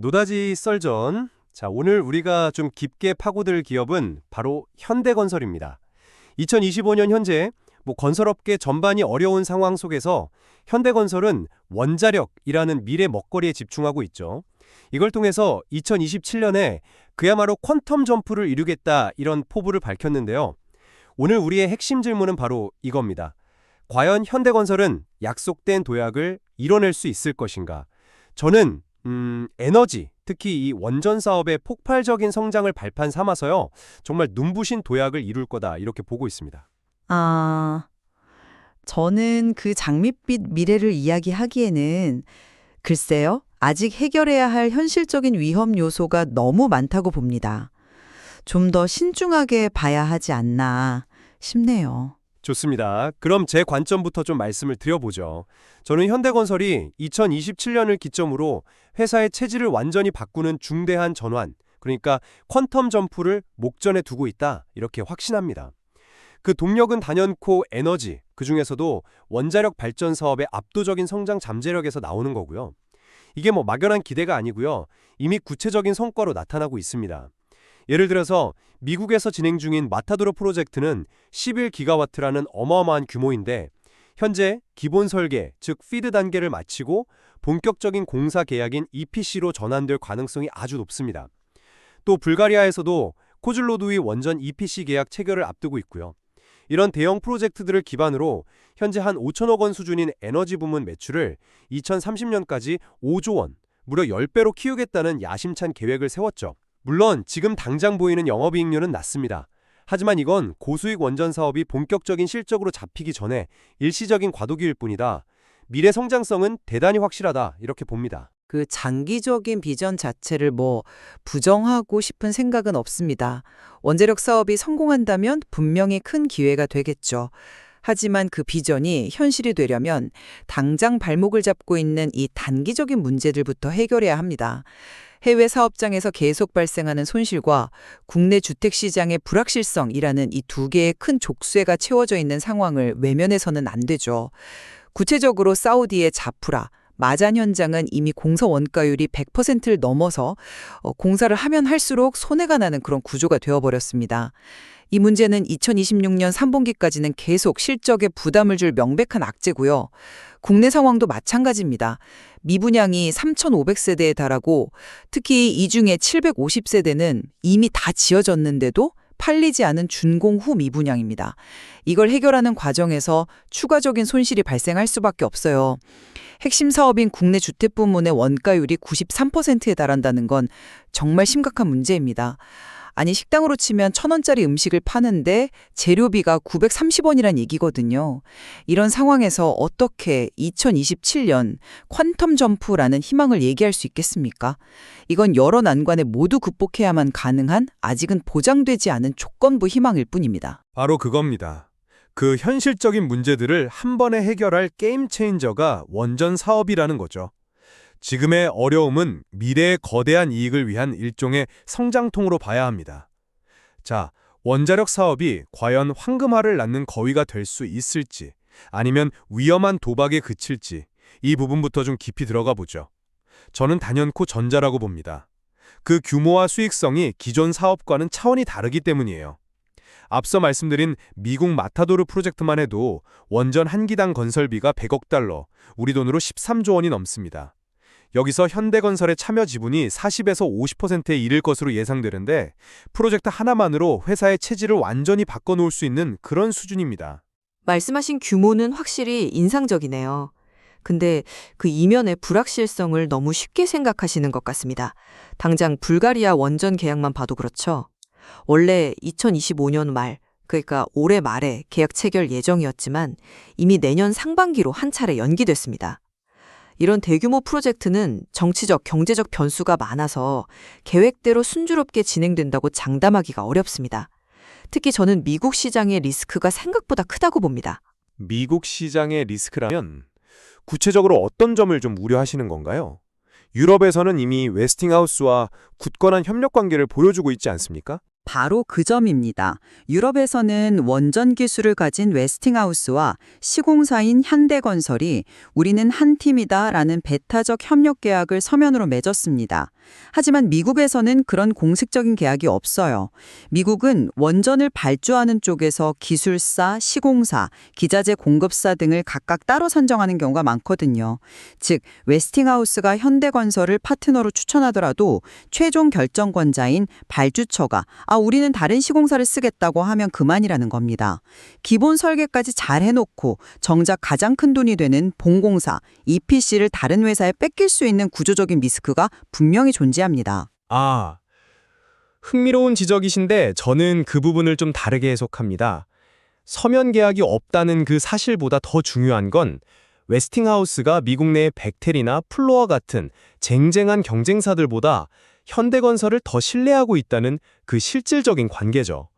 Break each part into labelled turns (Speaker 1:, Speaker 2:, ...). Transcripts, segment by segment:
Speaker 1: 노다지 썰전. 자, 오늘 우리가 좀 깊게 파고들 기업은 바로 현대건설입니다. 2025년 현재 건설업계 전반이 어려운 상황 속에서 현대건설은 원자력이라는 미래 먹거리에 집중하고 있죠. 이걸 통해서 2027년에 그야말로 퀀텀 점프를 이루겠다 이런 포부를 밝혔는데요. 오늘 우리의 핵심 질문은 바로 이겁니다. 과연 현대건설은 약속된 도약을 이뤄낼 수 있을 것인가? 저는 에너지, 특히 이 원전 사업의 폭발적인 성장을 발판 삼아서요. 정말 눈부신 도약을 이룰 거다 이렇게 보고 있습니다.
Speaker 2: 아, 저는 그 장밋빛 미래를 이야기하기에는 글쎄요, 아직 해결해야 할 현실적인 위험 요소가 너무 많다고 봅니다. 좀 더 신중하게 봐야 하지 않나 싶네요.
Speaker 1: 좋습니다. 그럼 제 관점부터 좀 말씀을 드려보죠. 저는 현대건설이 2027년을 기점으로 회사의 체질을 완전히 바꾸는 중대한 전환, 그러니까 퀀텀 점프를 목전에 두고 있다 이렇게 확신합니다. 그 동력은 단연코 에너지, 그중에서도 원자력 발전 사업의 압도적인 성장 잠재력에서 나오는 거고요. 이게 막연한 기대가 아니고요. 이미 구체적인 성과로 나타나고 있습니다. 예를 들어서 미국에서 진행 중인 마타도로 프로젝트는 11기가와트라는 어마어마한 규모인데 현재 기본 설계, 즉 피드 단계를 마치고 본격적인 공사 계약인 EPC로 전환될 가능성이 아주 높습니다. 또 불가리아에서도 코즐로두이 원전 EPC 계약 체결을 앞두고 있고요. 이런 대형 프로젝트들을 기반으로 현재 한 5천억 원 수준인 에너지 부문 매출을 2030년까지 5조 원, 무려 10배로 키우겠다는 야심찬 계획을 세웠죠. 물론 지금 당장 보이는 영업이익률은 낮습니다. 하지만 이건 고수익 원전 사업이 본격적인 실적으로 잡히기 전에 일시적인 과도기일 뿐이다. 미래 성장성은 대단히 확실하다 이렇게 봅니다.
Speaker 2: 그 장기적인 비전 자체를 부정하고 싶은 생각은 없습니다. 원자력 사업이 성공한다면 분명히 큰 기회가 되겠죠. 하지만 그 비전이 현실이 되려면 당장 발목을 잡고 있는 이 단기적인 문제들부터 해결해야 합니다. 해외 사업장에서 계속 발생하는 손실과 국내 주택시장의 불확실성이라는 이 두 개의 큰 족쇄가 채워져 있는 상황을 외면해서는 안 되죠. 구체적으로 사우디의 자프라, 마잔 현장은 이미 공사 원가율이 100%를 넘어서 공사를 하면 할수록 손해가 나는 그런 구조가 되어버렸습니다. 이 문제는 2026년 3분기까지는 계속 실적에 부담을 줄 명백한 악재고요. 국내 상황도 마찬가지입니다. 미분양이 3,500세대에 달하고 특히 이 중에 750세대는 이미 다 지어졌는데도 팔리지 않은 준공 후 미분양입니다. 이걸 해결하는 과정에서 추가적인 손실이 발생할 수밖에 없어요. 핵심 사업인 국내 주택 부문의 원가율이 93%에 달한다는 건 정말 심각한 문제입니다. 아니 식당으로 치면 1,000원짜리 음식을 파는데 재료비가 930원이란 얘기거든요. 이런 상황에서 어떻게 2027년 퀀텀 점프라는 희망을 얘기할 수 있겠습니까? 이건 여러 난관에 모두 극복해야만 가능한 아직은 보장되지 않은 조건부 희망일 뿐입니다.
Speaker 1: 바로 그겁니다. 그 현실적인 문제들을 한 번에 해결할 게임 체인저가 원전 사업이라는 거죠. 지금의 어려움은 미래의 거대한 이익을 위한 일종의 성장통으로 봐야 합니다. 자, 원자력 사업이 과연 황금알을 낳는 거위가 될 수 있을지 아니면 위험한 도박에 그칠지 이 부분부터 좀 깊이 들어가 보죠. 저는 단연코 전자라고 봅니다. 그 규모와 수익성이 기존 사업과는 차원이 다르기 때문이에요. 앞서 말씀드린 미국 마타도르 프로젝트만 해도 원전 한 기당 건설비가 100억 달러, 우리 돈으로 13조 원이 넘습니다. 여기서 현대건설의 참여 지분이 40에서 50%에 이를 것으로 예상되는데 프로젝트 하나만으로 회사의 체질을 완전히 바꿔놓을 수 있는 그런 수준입니다.
Speaker 3: 말씀하신 규모는 확실히 인상적이네요. 근데 그 이면의 불확실성을 너무 쉽게 생각하시는 것 같습니다. 당장 불가리아 원전 계약만 봐도 그렇죠. 원래 2025년 말, 그러니까 올해 말에 계약 체결 예정이었지만 이미 내년 상반기로 한 차례 연기됐습니다. 이런 대규모 프로젝트는 정치적, 경제적 변수가 많아서 계획대로 순조롭게 진행된다고 장담하기가 어렵습니다. 특히 저는 미국 시장의 리스크가 생각보다 크다고 봅니다.
Speaker 1: 미국 시장의 리스크라면 구체적으로 어떤 점을 좀 우려하시는 건가요? 유럽에서는 이미 웨스팅하우스와 굳건한 협력 관계를 보여주고 있지 않습니까?
Speaker 2: 바로 그 점입니다. 유럽에서는 원전 기술을 가진 웨스팅하우스와 시공사인 현대건설이 우리는 한 팀이다라는 배타적 협력 계약을 서면으로 맺었습니다. 하지만 미국에서는 그런 공식적인 계약이 없어요. 미국은 원전을 발주하는 쪽에서 기술사, 시공사, 기자재 공급사 등을 각각 따로 선정하는 경우가 많거든요. 즉, 웨스팅하우스가 현대건설을 파트너로 추천하더라도 최종 결정권자인 발주처가 우리는 다른 시공사를 쓰겠다고 하면 그만이라는 겁니다. 기본 설계까지 잘 해놓고 정작 가장 큰 돈이 되는 본공사, EPC를 다른 회사에 뺏길 수 있는 구조적인 리스크가 분명히 존재합니다.
Speaker 4: 아, 흥미로운 지적이신데 저는 그 부분을 좀 다르게 해석합니다. 서면 계약이 없다는 그 사실보다 더 중요한 건 웨스팅하우스가 미국 내의 벡텔이나 플로어 같은 쟁쟁한 경쟁사들보다 현대건설을 더 신뢰하고 있다는 그 실질적인 관계죠.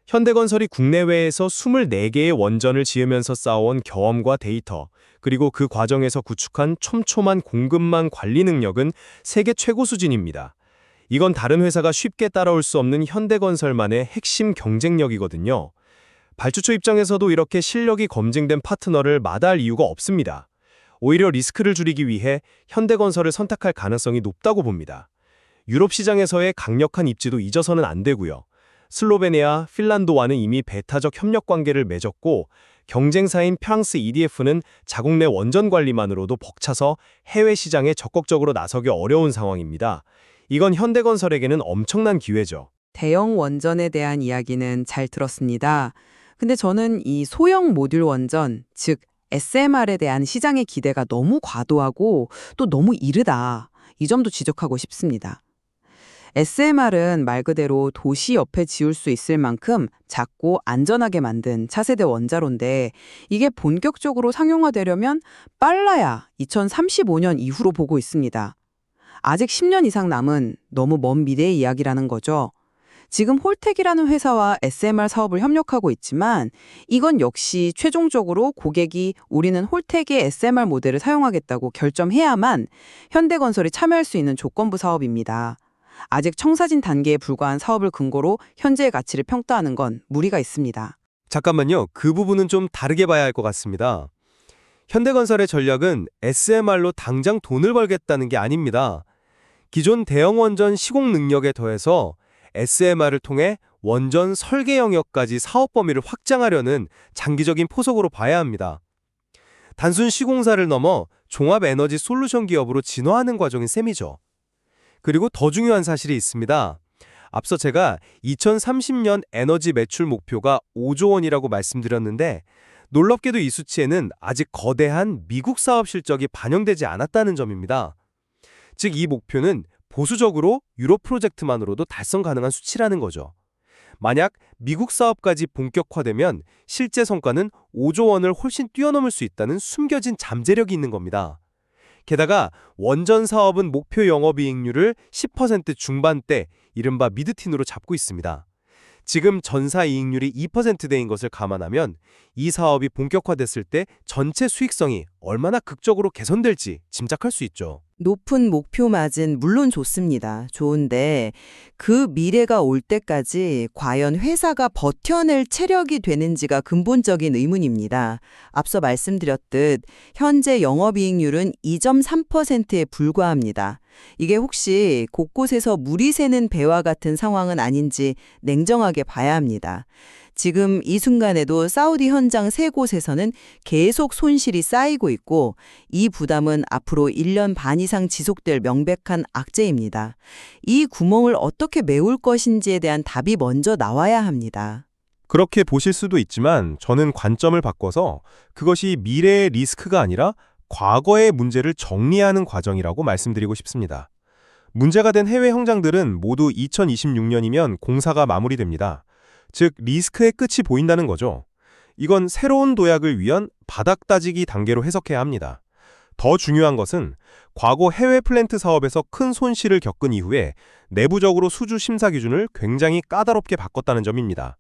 Speaker 4: 현대건설이 국내외에서 24개의 원전을 지으면서 쌓아온 경험과 데이터, 그리고 그 과정에서 구축한 촘촘한 공급망 관리 능력은 세계 최고 수준입니다. 이건 다른 회사가 쉽게 따라올 수 없는 현대건설만의 핵심 경쟁력이거든요. 발주처 입장에서도 이렇게 실력이 검증된 파트너를 마다할 이유가 없습니다. 오히려 리스크를 줄이기 위해 현대건설을 선택할 가능성이 높다고 봅니다. 유럽 시장에서의 강력한 입지도 잊어서는 안 되고요. 슬로베니아, 핀란드와는 이미 배타적 협력 관계를 맺었고 경쟁사인 프랑스 EDF는 자국 내 원전 관리만으로도 벅차서 해외 시장에 적극적으로 나서기 어려운 상황입니다. 이건 현대건설에게는 엄청난 기회죠.
Speaker 5: 대형 원전에 대한 이야기는 잘 들었습니다. 근데 저는 이 소형 모듈 원전, 즉 SMR에 대한 시장의 기대가 너무 과도하고 또 너무 이르다. 이 점도 지적하고 싶습니다. SMR은 말 그대로 도시 옆에 지을 수 있을 만큼 작고 안전하게 만든 차세대 원자로인데 이게 본격적으로 상용화되려면 빨라야 2035년 이후로 보고 있습니다. 아직 10년 이상 남은 너무 먼 미래의 이야기라는 거죠. 지금 홀텍이라는 회사와 SMR 사업을 협력하고 있지만 이건 역시 최종적으로 고객이 우리는 홀텍의 SMR 모델을 사용하겠다고 결정해야만 현대건설이 참여할 수 있는 조건부 사업입니다. 아직 청사진 단계에 불과한 사업을 근거로 현재의 가치를 평가하는 건 무리가 있습니다.
Speaker 1: 잠깐만요. 그 부분은 좀 다르게 봐야 할 것 같습니다. 현대건설의 전략은 SMR로 당장 돈을 벌겠다는 게 아닙니다. 기존 대형 원전 시공 능력에 더해서 SMR을 통해 원전 설계 영역까지 사업 범위를 확장하려는 장기적인 포석으로 봐야 합니다. 단순 시공사를 넘어 종합 에너지 솔루션 기업으로 진화하는 과정인 셈이죠. 그리고 더 중요한 사실이 있습니다. 앞서 제가 2030년 에너지 매출 목표가 5조 원이라고 말씀드렸는데 놀랍게도 이 수치에는 아직 거대한 미국 사업 실적이 반영되지 않았다는 점입니다. 즉 이 목표는 보수적으로 유럽 프로젝트만으로도 달성 가능한 수치라는 거죠. 만약 미국 사업까지 본격화되면 실제 성과는 5조 원을 훨씬 뛰어넘을 수 있다는 숨겨진 잠재력이 있는 겁니다. 게다가 원전 사업은 목표 영업이익률을 10% 중반대, 이른바 미드틴으로 잡고 있습니다. 지금 전사 이익률이 2%대인 것을 감안하면 이 사업이 본격화됐을 때 전체 수익성이 얼마나 극적으로 개선될지 짐작할 수 있죠.
Speaker 6: 높은 목표 마진 물론 좋습니다. 좋은데 그 미래가 올 때까지 과연 회사가 버텨낼 체력이 되는지가 근본적인 의문입니다. 앞서 말씀드렸듯 현재 영업이익률은 2.3%에 불과합니다. 이게 혹시 곳곳에서 물이 새는 배와 같은 상황은 아닌지 냉정하게 봐야 합니다. 지금 이 순간에도 사우디 현장 3곳에서는 계속 손실이 쌓이고 있고 이 부담은 앞으로 1년 반 이상 지속될 명백한 악재입니다. 이 구멍을 어떻게 메울 것인지에 대한 답이 먼저 나와야 합니다.
Speaker 1: 그렇게 보실 수도 있지만 저는 관점을 바꿔서 그것이 미래의 리스크가 아니라 과거의 문제를 정리하는 과정이라고 말씀드리고 싶습니다. 문제가 된 해외 현장들은 모두 2026년이면 공사가 마무리됩니다. 즉 리스크의 끝이 보인다는 거죠. 이건 새로운 도약을 위한 바닥 따지기 단계로 해석해야 합니다. 더 중요한 것은 과거 해외 플랜트 사업에서 큰 손실을 겪은 이후에 내부적으로 수주 심사 기준을 굉장히 까다롭게 바꿨다는 점입니다.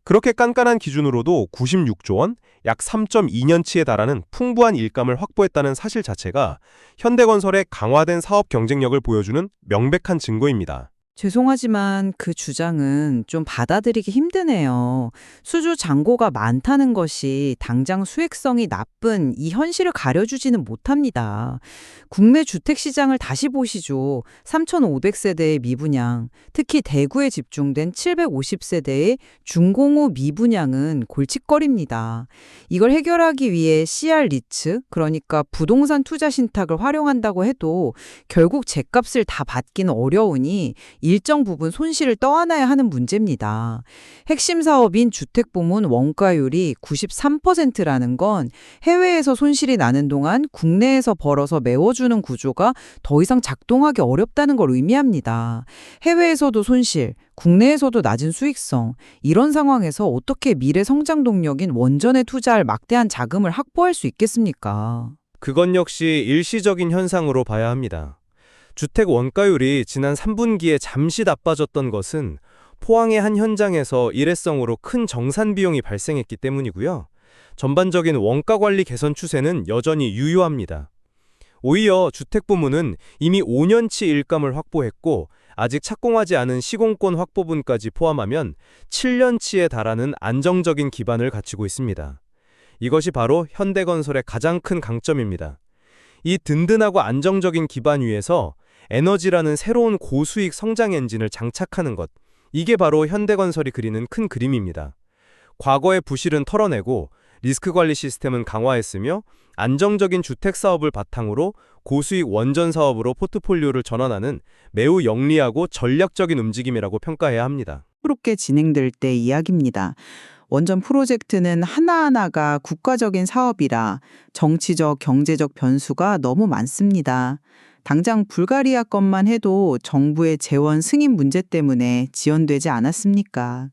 Speaker 1: 그렇게 깐깐한 기준으로도 96조 원, 약 3.2년치에 달하는 풍부한 일감을 확보했다는 사실 자체가 현대건설의 강화된 사업 경쟁력을 보여주는 명백한 증거입니다.
Speaker 2: 죄송하지만 그 주장은 좀 받아들이기 힘드네요. 수주 잔고가 많다는 것이 당장 수익성이 나쁜 이 현실을 가려주지는 못합니다. 국내 주택시장을 다시 보시죠. 3,500세대의 미분양, 특히 대구에 집중된 750세대의 중공후 미분양은 골칫거리입니다. 이걸 해결하기 위해 CR 리츠, 그러니까 부동산 투자 신탁을 활용한다고 해도 결국 제값을 다 받기는 어려우니 일정 부분 손실을 떠안아야 하는 문제입니다. 핵심 사업인 주택부문 원가율이 93%라는 건 해외에서 손실이 나는 동안 국내에서 벌어서 메워주는 구조가 더 이상 작동하기 어렵다는 걸 의미합니다. 해외에서도 손실, 국내에서도 낮은 수익성, 이런 상황에서 어떻게 미래 성장 동력인 원전에 투자할 막대한 자금을 확보할 수 있겠습니까?
Speaker 1: 그건 역시 일시적인 현상으로 봐야 합니다. 주택 원가율이 지난 3분기에 잠시 나빠졌던 것은 포항의 한 현장에서 일회성으로 큰 정산 비용이 발생했기 때문이고요. 전반적인 원가 관리 개선 추세는 여전히 유효합니다. 오히려 주택 부문은 이미 5년치 일감을 확보했고 아직 착공하지 않은 시공권 확보분까지 포함하면 7년치에 달하는 안정적인 기반을 갖추고 있습니다. 이것이 바로 현대건설의 가장 큰 강점입니다. 이 든든하고 안정적인 기반 위에서 에너지라는 새로운 고수익 성장 엔진을 장착하는 것, 이게 바로 현대건설이 그리는 큰 그림입니다. 과거의 부실은 털어내고 리스크 관리 시스템은 강화했으며 안정적인 주택 사업을 바탕으로 고수익 원전 사업으로 포트폴리오를 전환하는 매우 영리하고 전략적인 움직임이라고 평가해야 합니다.
Speaker 5: 새롭게 진행될 때 이야기입니다. 원전 프로젝트는 하나하나가 국가적인 사업이라 정치적, 경제적 변수가 너무 많습니다. 당장 불가리아 것만 해도 정부의 재원 승인 문제 때문에 지연되지 않았습니까?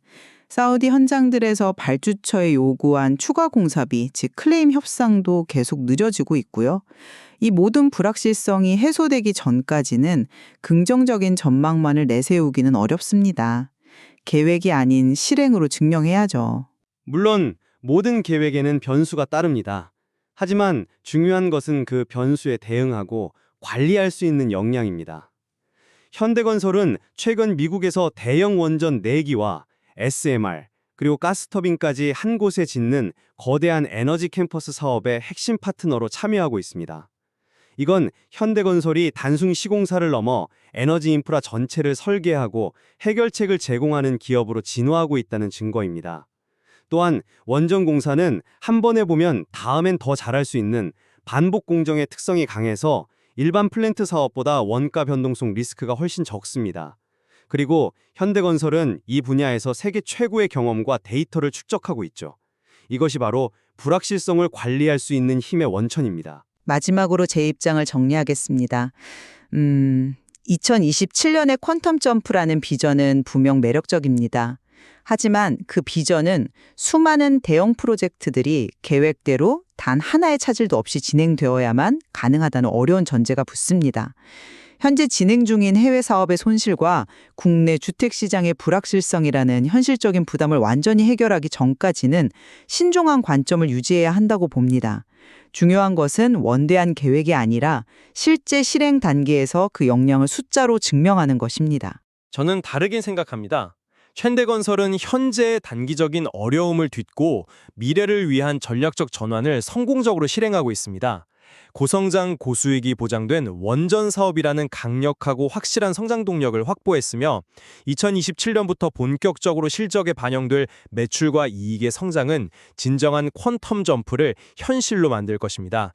Speaker 5: 사우디 현장들에서 발주처에 요구한 추가 공사비, 즉 클레임 협상도 계속 늦어지고 있고요. 이 모든 불확실성이 해소되기 전까지는 긍정적인 전망만을 내세우기는 어렵습니다. 계획이 아닌 실행으로 증명해야죠.
Speaker 7: 물론 모든 계획에는 변수가 따릅니다. 하지만 중요한 것은 그 변수에 대응하고 관리할 수 있는 역량입니다. 현대건설은 최근 미국에서 대형 원전 4기와 SMR, 그리고 가스터빈까지 한 곳에 짓는 거대한 에너지 캠퍼스 사업의 핵심 파트너로 참여하고 있습니다. 이건 현대건설이 단순 시공사를 넘어 에너지 인프라 전체를 설계하고 해결책을 제공하는 기업으로 진화하고 있다는 증거입니다. 또한 원전 공사는 한 번 해보면 다음엔 더 잘할 수 있는 반복 공정의 특성이 강해서 일반 플랜트 사업보다 원가 변동성 리스크가 훨씬 적습니다. 그리고 현대건설은 이 분야에서 세계 최고의 경험과 데이터를 축적하고 있죠. 이것이 바로 불확실성을 관리할 수 있는 힘의 원천입니다.
Speaker 6: 마지막으로 제 입장을 정리하겠습니다. 2027년의 퀀텀 점프라는 비전은 분명 매력적입니다. 하지만 그 비전은 수많은 대형 프로젝트들이 계획대로 단 하나의 차질도 없이 진행되어야만 가능하다는 어려운 전제가 붙습니다. 현재 진행 중인 해외 사업의 손실과 국내 주택시장의 불확실성이라는 현실적인 부담을 완전히 해결하기 전까지는 신중한 관점을 유지해야 한다고 봅니다. 중요한 것은 원대한 계획이 아니라 실제 실행 단계에서 그 역량을 숫자로 증명하는 것입니다.
Speaker 1: 저는 다르게 생각합니다. 현대건설은 현재의 단기적인 어려움을 딛고 미래를 위한 전략적 전환을 성공적으로 실행하고 있습니다. 고성장 고수익이 보장된 원전 사업이라는 강력하고 확실한 성장 동력을 확보했으며 2027년부터 본격적으로 실적에 반영될 매출과 이익의 성장은 진정한 퀀텀 점프를 현실로 만들 것입니다.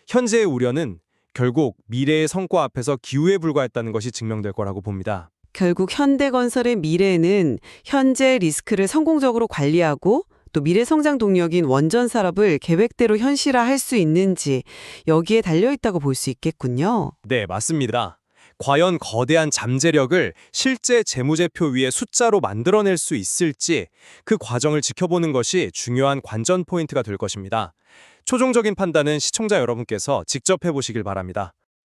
Speaker 1: 현재의 우려는 결국 미래의 성과 앞에서 기우에 불과했다는 것이 증명될 거라고 봅니다.
Speaker 3: 결국 현대건설의 미래는 현재 리스크를 성공적으로 관리하고 또 미래 성장 동력인 원전 산업을 계획대로 현실화할 수 있는지 여기에 달려있다고 볼 수 있겠군요.
Speaker 1: 네, 맞습니다. 과연 거대한 잠재력을 실제 재무제표 위에 숫자로 만들어낼 수 있을지 그 과정을 지켜보는 것이 중요한 관전 포인트가 될 것입니다. 최종적인 판단은 시청자 여러분께서 직접 해보시길 바랍니다.